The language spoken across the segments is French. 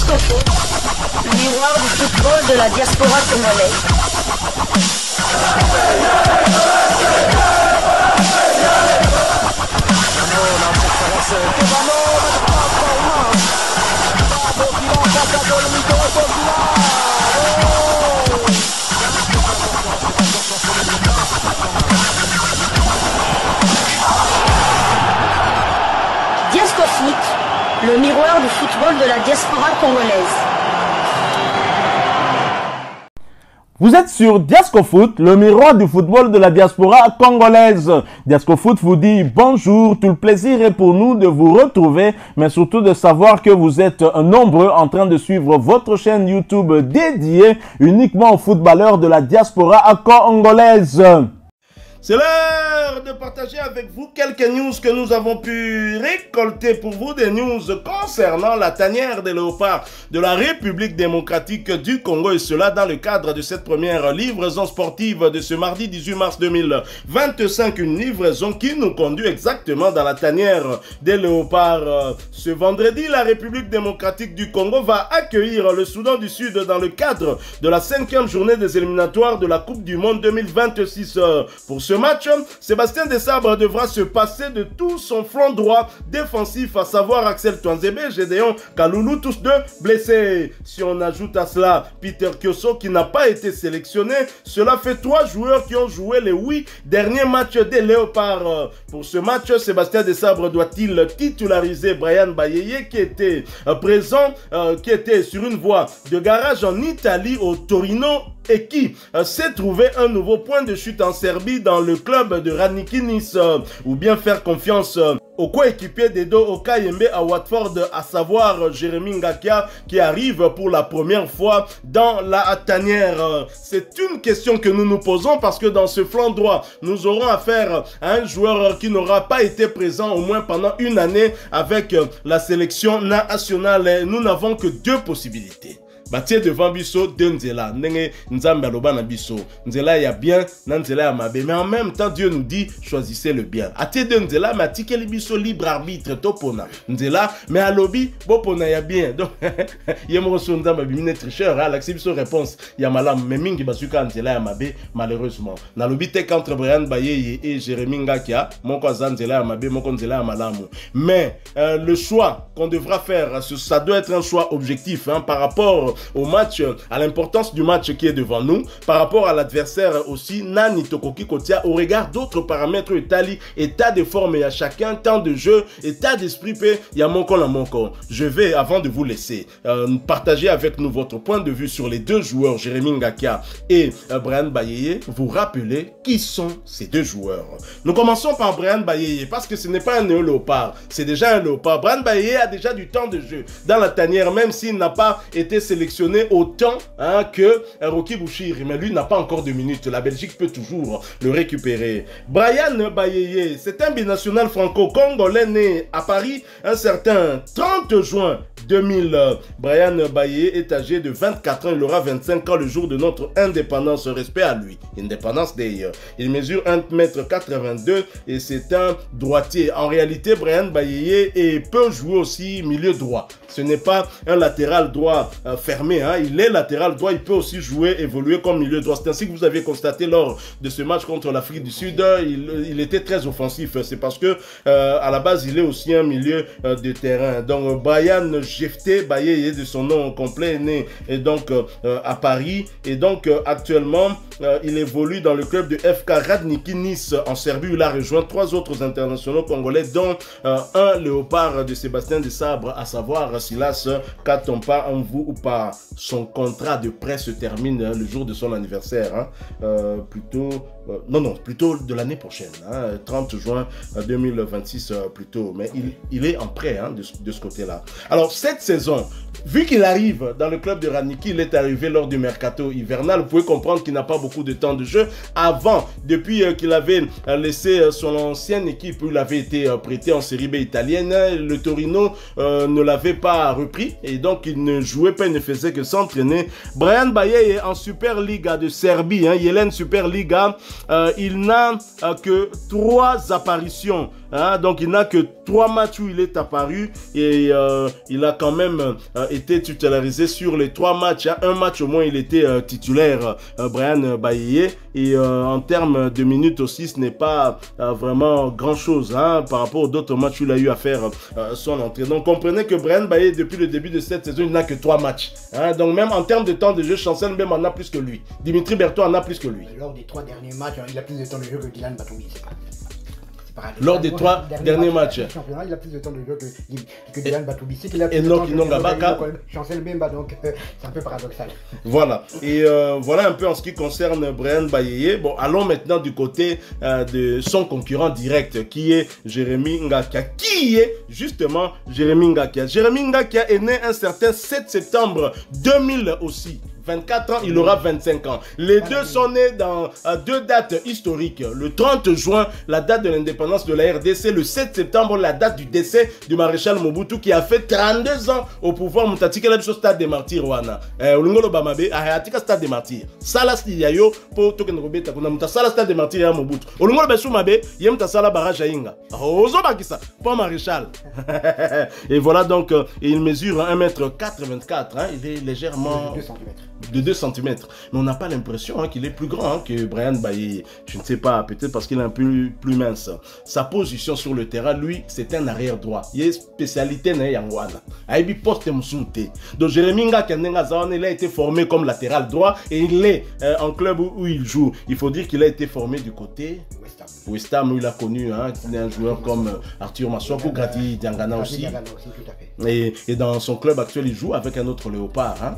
Disco Foot, le miroir du football de la diaspora congolaise. Disco Foot, le miroir du football de la diaspora congolaise. Vous êtes sur Diasco Foot, le miroir du football de la diaspora congolaise. Diasco Foot vous dit bonjour, tout le plaisir est pour nous de vous retrouver, mais surtout de savoir que vous êtes nombreux en train de suivre votre chaîne YouTube dédiée uniquement aux footballeurs de la diaspora congolaise. C'est l'heure de partager avec vous quelques news que nous avons pu récolter pour vous, des news concernant la tanière des léopards de la République démocratique du Congo, et cela dans le cadre de cette première livraison sportive de ce mardi 18 mars 2025, une livraison qui nous conduit exactement dans la tanière des léopards. Ce vendredi, la République démocratique du Congo va accueillir le Soudan du Sud dans le cadre de la 5e journée des éliminatoires de la Coupe du Monde 2026. Pour ce match, Sébastien Desabre devra se passer de tout son flanc droit défensif, à savoir Axel Twanzebe, Gédéon Kaloulou, tous deux blessés. Si on ajoute à cela Peter Kioso qui n'a pas été sélectionné, cela fait 3 joueurs qui ont joué les 8 derniers matchs des Léopards. Pour ce match, Sébastien Desabre doit-il titulariser Brian Bayeye qui était présent, qui était sur une voie de garage en Italie au Torino et qui s'est trouvé un nouveau point de chute en Serbie dans le club de Radniki Nice, ou bien faire confiance au coéquipier d'Edo Okayembe à Watford, à savoir Jérémy Ngakia, qui arrive pour la première fois dans la tanière. C'est une question que nous nous posons parce que dans ce flanc droit, nous aurons affaire à un joueur qui n'aura pas été présent au moins pendant une année avec la sélection nationale. Nous n'avons que 2 possibilités. Batie devant biso de nzela ndenge nzambe aloba na biso nzela ya bien na nzela ya mabe, mais en même temps Dieu nous dit choisissez le bien. Atie de nzela mais atikeli biso libre arbitre topona nzela mais alobi bopona ya bien. Donc yemo so nzambe bimine tricheur alaxi biso réponse ya malam mais mingi basuka nzela ya mabe. Malheureusement nalobi te contre Brian Bayeye et Jérémy Ngakia moko aza nzela ya mabe moko nzela ya malamu, mais le choix qu'on devra faire, ça doit être un choix objectif par rapport au match, à l'importance du match qui est devant nous, par rapport à l'adversaire aussi, Nani Tokoki Kotia, au regard d'autres paramètres, état de forme, il y a chacun, temps de jeu, état d'esprit, il y a mon corps, la mon corps. Je vais, avant de vous laisser, partager avec nous votre point de vue sur les 2 joueurs, Jérémy Ngakia et Brian Bayeye, vous rappeler qui sont ces 2 joueurs. Nous commençons par Brian Bayeye, parce que ce n'est pas un néo-léopard, c'est déjà un léopard. Brian Bayeye a déjà du temps de jeu dans la tanière, même s'il n'a pas été sélectionné autant que Rocky Bouchiri, mais lui n'a pas encore de minutes. La Belgique peut toujours le récupérer. Brian Bayeye, c'est un binational franco-congolais né à Paris un certain 30 juin 2000. Brian Bayeye est âgé de 24 ans, il aura 25 ans le jour de notre indépendance. Respect à lui. Indépendance d'ailleurs. Il mesure 1,82 m et c'est un droitier. En réalité, Brian Bayeye peut jouer aussi milieu droit. Ce n'est pas un latéral droit fermé, il est latéral droit, il peut aussi jouer, évoluer comme milieu droit. C'est ainsi que vous avez constaté lors de ce match contre l'Afrique du Sud, il était très offensif. C'est parce que à la base, il est aussi un milieu de terrain. Donc Brian Jefté Bayeye, de son nom complet, est né et donc à Paris, et donc actuellement il évolue dans le club de FK Radniki Nice en Serbie, où il a rejoint 3 autres internationaux congolais, dont un léopard de Sébastien Desabre, à savoir Silas Katompa Mvou ou pas. Son contrat de prêt se termine le jour de son anniversaire, plutôt de l'année prochaine, 30 juin 2026 plutôt, mais il est en prêt de ce côté-là. Alors cette saison, vu qu'il arrive dans le club de Radniki, il est arrivé lors du mercato hivernal, vous pouvez comprendre qu'il n'a pas beaucoup de temps de jeu. Avant, depuis qu'il avait laissé son ancienne équipe où il avait été prêté en série B italienne, le Torino ne l'avait pas repris et donc il ne jouait pas, il ne faisait que s'entraîner. Brian Bayeye en Superliga de Serbie, Yelen Superliga, il n'a que 3 apparitions hein, donc il n'a que 3 matchs où il est apparu et il a quand même été titularisé sur les 3 matchs. Hein. Un match au moins il était titulaire, Bryan Bayeye, et en termes de minutes aussi ce n'est pas vraiment grand chose hein, par rapport aux d'autres matchs où il a eu à faire son entrée. Donc comprenez que Bryan Bayeye depuis le début de cette saison il n'a que 3 matchs. Hein. Donc même en termes de temps de jeu, Chancel Mbemba en a plus que lui. Dimitri Berthaud en a plus que lui. Lors des 3 derniers matchs, il a plus de temps de jeu que Dylan Batoumi. Lors des 3 derniers matchs. Championnat, il a plus de temps de jeu que Dylan Batoumi. Il a plus et de donc temps Inongabaka. Chancel Mbemba, donc c'est un peu paradoxal. Voilà. Et voilà un peu en ce qui concerne Bryan Bayeye. Bon, allons maintenant du côté de son concurrent direct, qui est Jérémy Ngakia. Qui est justement Jérémy Ngakia? Jérémy Ngakia est né un certain 7 septembre 2000 aussi. 24 ans, il aura 25 ans. Les deux sont nés dans 2 dates historiques. Le 30 juin, la date de l'indépendance de la RDC. Le 7 septembre, la date du décès du maréchal Mobutu qui a fait 32 ans au pouvoir. Mutatika la stade des martyrs wana. Olungolo bamabe ahatika stade des martyrs. Sala stiyayo po token robeta kuna muta sala stade des martyrs ya Mobutu. Olungolo besu mabe yemta sala barrage inga. Ozo bakisa pas maréchal. Et voilà donc il mesure 1m84 hein, il est légèrement 2 cm. De 2 cm. Mais on n'a pas l'impression hein, qu'il est plus grand hein, que Bryan Bayeye. Je ne sais pas, peut-être parce qu'il est un peu plus mince. Sa position sur le terrain, lui, c'est un arrière droit. Il est spécialité na yangwana. Aibi poste msunte. Donc Jérémy Ngakia il a été formé comme latéral droit et il est en club où il joue. Il faut dire qu'il a été formé du côté West Ham où il a connu hein, un joueur comme Arthur Maswako, Grati Diangana aussi. Et dans son club actuel, il joue avec un autre léopard. Hein.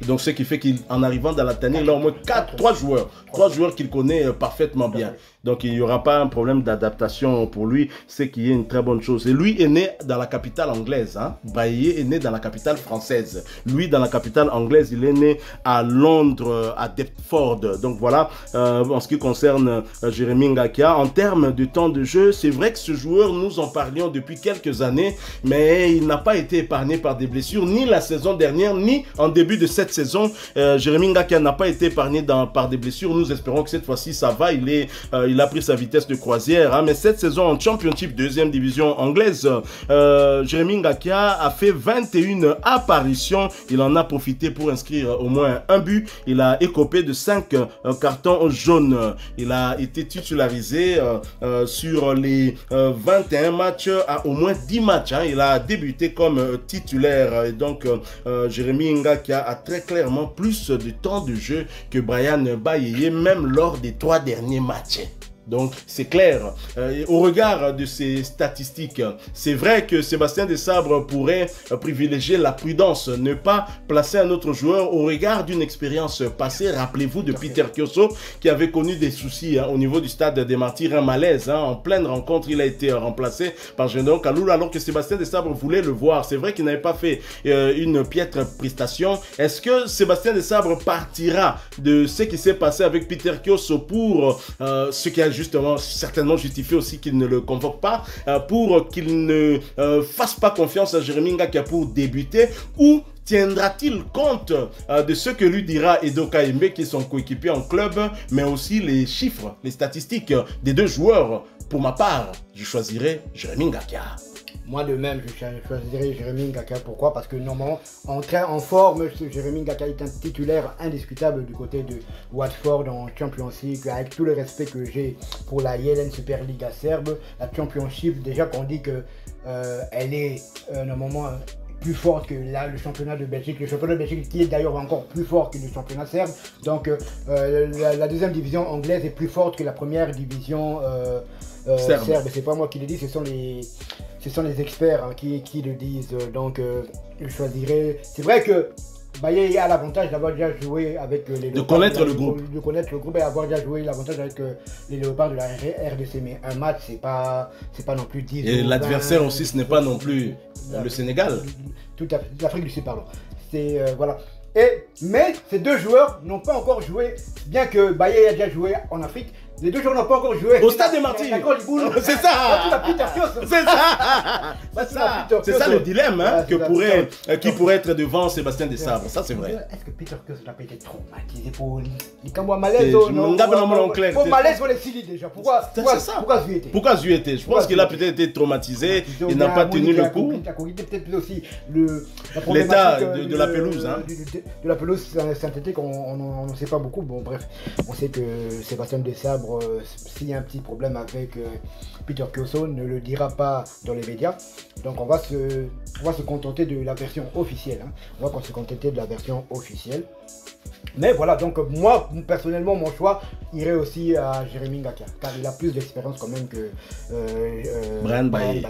Donc ce qui fait qu'en arrivant dans la tannée, il a au moins 3 joueurs qu'il connaît parfaitement bien. Donc il n'y aura pas un problème d'adaptation pour lui, c'est qu'il y a une très bonne chose. Et lui est né dans la capitale anglaise. Hein. Bayeye est né dans la capitale française. Lui, dans la capitale anglaise, il est né à Londres, à Deptford. Donc voilà, en ce qui concerne Jérémy Ngakia. En termes de temps de jeu, c'est vrai que ce joueur, nous en parlions depuis quelques années, mais il n'a pas été épargné par des blessures, ni la saison dernière, ni en début de cette saison. Jérémy Ngakia n'a pas été épargné par des blessures. Nous espérons que cette fois-ci, ça va. Il a pris sa vitesse de croisière. Hein, mais cette saison en Championship, 2e division anglaise, Jérémy Ngakia a fait 21 apparitions. Il en a profité pour inscrire au moins un but. Il a écopé de 5 cartons jaunes. Il a été titularisé sur les 21 matchs à au moins 10 matchs. Hein. Il a débuté comme titulaire. Et donc, Jérémy Ngakia a très clairement plus de temps de jeu que Bryan Bayeye, même lors des 3 derniers matchs. Donc, c'est clair. Au regard de ces statistiques, c'est vrai que Sébastien Desabre pourrait privilégier la prudence, ne pas placer un autre joueur au regard d'une expérience passée. Rappelez-vous de Peter Kioso qui avait connu des soucis hein, au niveau du stade des Martyrs, un malaise. Hein, en pleine rencontre, il a été remplacé par Gédéon Kaloulou alors que Sébastien Desabre voulait le voir. C'est vrai qu'il n'avait pas fait une piètre prestation. Est-ce que Sébastien Desabre partira de ce qui s'est passé avec Peter Kioso pour ce qui a justement certainement justifié aussi qu'il ne le convoque pas pour qu'il ne fasse pas confiance à Jérémy Ngakia pour débuter, ou tiendra-t-il compte de ce que lui dira Edo Kaembe qui est son coéquipier en club, mais aussi les chiffres, les statistiques des 2 joueurs? Pour ma part, je choisirais Jérémy Ngakia. Moi de même, je choisirais Jérémy Ngakia. Pourquoi? Parce que normalement, en forme, Jérémy Ngakia est un titulaire indiscutable du côté de Watford en Championship. Avec tout le respect que j'ai pour la Yelen Super Liga serbe, la Championship, déjà qu'on dit que elle est normalement plus forte que là, le championnat de Belgique. Le championnat de Belgique qui est d'ailleurs encore plus fort que le championnat serbe. Donc la 2e division anglaise est plus forte que la 1re division serbe. C'est pas moi qui le dis, ce sont les experts hein, qui le disent. Donc je choisirais. C'est vrai que Bayeye a l'avantage d'avoir déjà joué avec les Léopards. De connaître le groupe. De connaître le groupe et avoir déjà joué l'avantage avec les Léopards de la RDC. Mais un match, c'est pas non plus 10. Et l'adversaire aussi, ce n'est pas non plus le Sénégal. Tout à fait, l'Afrique du Sud, pardon. C'est voilà. Mais ces 2 joueurs n'ont pas encore joué, bien que Bayeye a déjà joué en Afrique, Les deux joueurs n'ont pas encore joué. Au stade des Martyrs. C'est ça. C'est ça le dilemme hein, qui pourrait être devant Sébastien Desabre. Ça, c'est vrai. Est-ce que Peter Kos n'a pas été traumatisé pour les Kamwa malaise? Pour malaise, on les Sili déjà. Pourquoi Zuété? Pourquoi Zuété? Je pense qu'il a peut-être été traumatisé. Il n'a pas tenu le coup. Peut-être aussi l'état de la pelouse. De la pelouse synthétique, on ne sait pas beaucoup. Bon, bref, on sait que Sébastien Desabre, s'il y a un petit problème avec Peter Kioso, ne le dira pas dans les médias. Donc on va se contenter de la version officielle. Hein. On va se contenter de la version officielle. Mais voilà, donc moi, personnellement, mon choix irait aussi à Jérémy Ngakia, car il a plus d'expérience quand même que Brian Baye.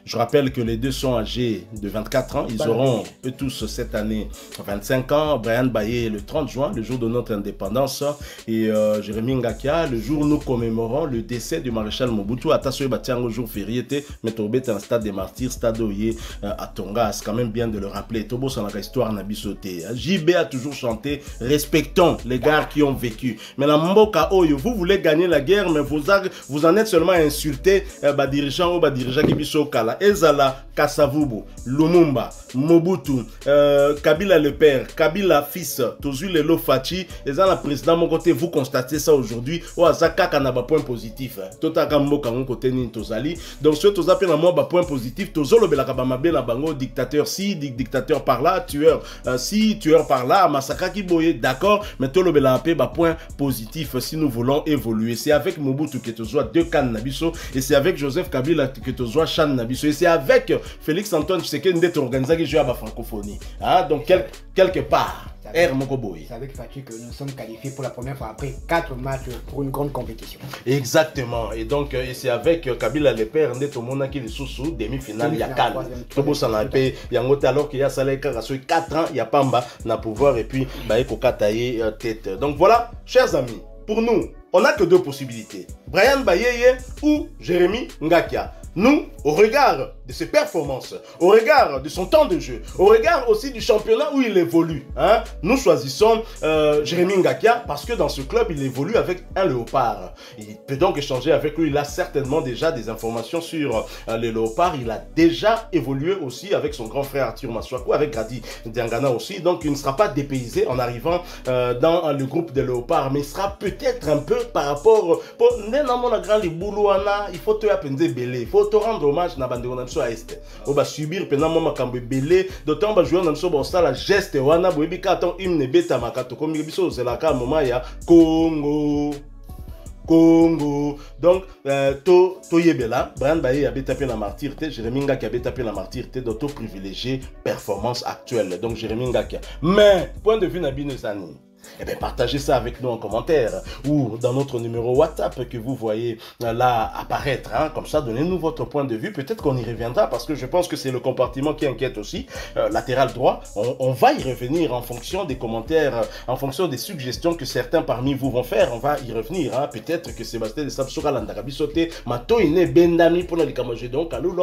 Je rappelle que les deux sont âgés de 24 ans. Ils auront eux tous cette année 25 ans. Brian Baye le 30 juin, le jour de notre indépendance. Et Jérémy Ngakia, le jour où nous commémorons le décès du maréchal Mobutu. Attention, au jour férié, mais Tobé est un stade des martyrs, stade Oye à Tonga. C'est quand même bien de le rappeler. Tobo, c'est la histoire Nabisoté. JB a toujours chanté respectons les gars qui ont vécu. Mais la Mboka Oyo, vous voulez gagner la guerre, mais vous en êtes seulement insulté dirigeant ou dirigeant qui biso kala. Ezala, Kasavubu, Lumumba, Mobutu, Kabila le père, Kabila fils, Tozu Lelo Fachi, Ezala président, mon côté, vous constatez ça aujourd'hui. Ou Azaka Kanaba point positif. Tota Kambo Kango côté Nin Tozali. Donc, ce Toza Pena moi, point positif. Tozolo Belakabama Ben Bango, dictateur si, dictateur par là, tueur si, tueur par là, massacre qui boye, d'accord, mais Tolo Belapé, point positif si nous voulons évoluer. C'est avec Mobutu que Tozoa deux cannes Nabiso, et c'est avec Joseph Kabila que Tozoa Chan Nabiso. Et c'est avec Félix Antoine Tshisekedi qui organisé qui joue à la francophonie. Hein? Donc, quelque part, c'est avec Fatih que nous sommes qualifiés pour la première fois après 4 matchs pour une grande compétition. Exactement. Et donc, c'est avec Kabila le père, Neto Mona qui est sous demi-finale, il y a Cannes. Alors qu'il y a Saleh Karassoy 4 ans, il y a Pamba, na pouvoir et puis Baeko Kataye tête. Donc voilà, chers amis, pour nous, on n'a que deux possibilités. Brian Bayeye ou Jérémy Ngakia. Nous, au regard de ses performances, au regard de son temps de jeu, au regard aussi du championnat où il évolue, hein, nous choisissons Jérémy Ngakia parce que dans ce club, il évolue avec un léopard. Il peut donc échanger avec lui. Il a certainement déjà des informations sur les léopards. Il a déjà évolué aussi avec son grand frère Arthur Maswaku, avec Grady Diangana aussi. Donc, il ne sera pas dépaysé en arrivant dans le groupe des léopards, mais il sera peut-être un peu par rapport... Il faut te apprendre belé. Il faut te rendre hommage na bande on à est. On va subir pendant moment quand belé d'autant va jouer dans so ça la geste wana boyebi ka ton hymne beta makato comme biso c'est la ka moment ya Congo. Donc to yebela Brian Baye a tapé la martyreté, Jérémy Ngakia a tapé la martyreté d'auto privilégier performance actuelle. Donc Jérémy Ngakia. Mais point de vue Nabine Sani. Eh bien, partagez ça avec nous en commentaire ou dans notre numéro WhatsApp que vous voyez là apparaître. Hein. Comme ça, donnez-nous votre point de vue. Peut-être qu'on y reviendra parce que je pense que c'est le compartiment qui inquiète aussi. Latéral droit, on va y revenir en fonction des commentaires, en fonction des suggestions que certains parmi vous vont faire. On va y revenir. Hein. Peut-être que Sébastien Desabre sera l'andarabisoté. Mato iné bendami pour la likamajé. Donc, à nous,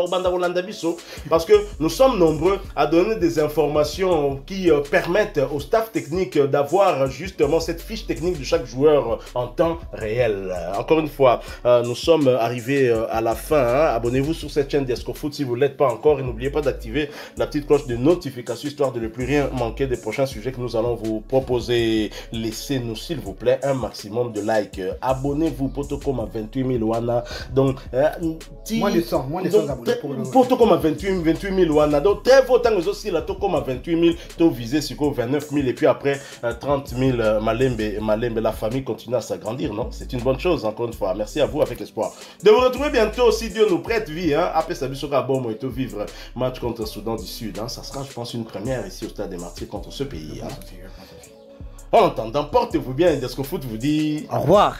parce que nous sommes nombreux à donner des informations qui permettent au staff technique d'avoir justement cette fiche technique de chaque joueur en temps réel. Encore une fois, nous sommes arrivés à la fin. Hein. Abonnez-vous sur cette chaîne d'ESCOFOOT si vous ne l'êtes pas encore et n'oubliez pas d'activer la petite cloche de notification histoire de ne plus rien manquer des prochains sujets que nous allons vous proposer. Laissez-nous s'il vous plaît un maximum de likes. Abonnez-vous Potocom à 28 000 wana. Donc, moins de 100 abonnés pour le Potocom à 28 000 wana. Donc, très beau temps aussi la Tocom à 28 000, to visé sur 29 000 et puis après 30 000 Malembe, la famille continue à s'agrandir, non? C'est une bonne chose, encore une fois. Merci à vous avec espoir de vous retrouver bientôt si Dieu nous prête vie. Hein? Après Sabisoka Bomo et vivre match contre Soudan du Sud. Hein? Ça sera, je pense, une première ici au Stade des Martyrs contre ce pays. Hein? En attendant, portez-vous bien et DESCOFOOT vous dit au revoir.